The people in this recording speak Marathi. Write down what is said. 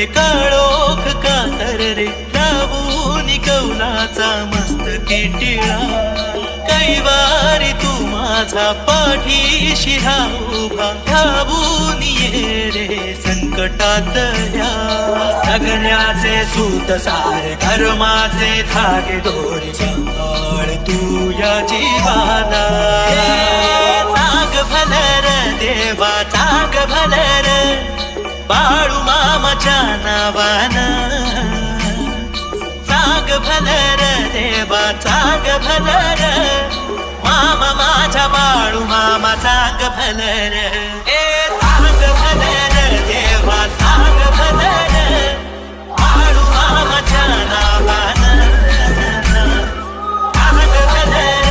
वय काळोख कातर रे लावून कौलाचा मस्तकी टिळा कैवारी तू माझा पाठीशी हा उभा धावून ये रे संकटात या जगण्याचे सूत सारे धर्माचे धागे दोरी सांभाळ तू या जीवाला चांग भलर देवा चांग भलर बाळू मामाच्या नावानं चांग भलर देवा चांग भलर मामा माझा बाळू मामा चांग भलर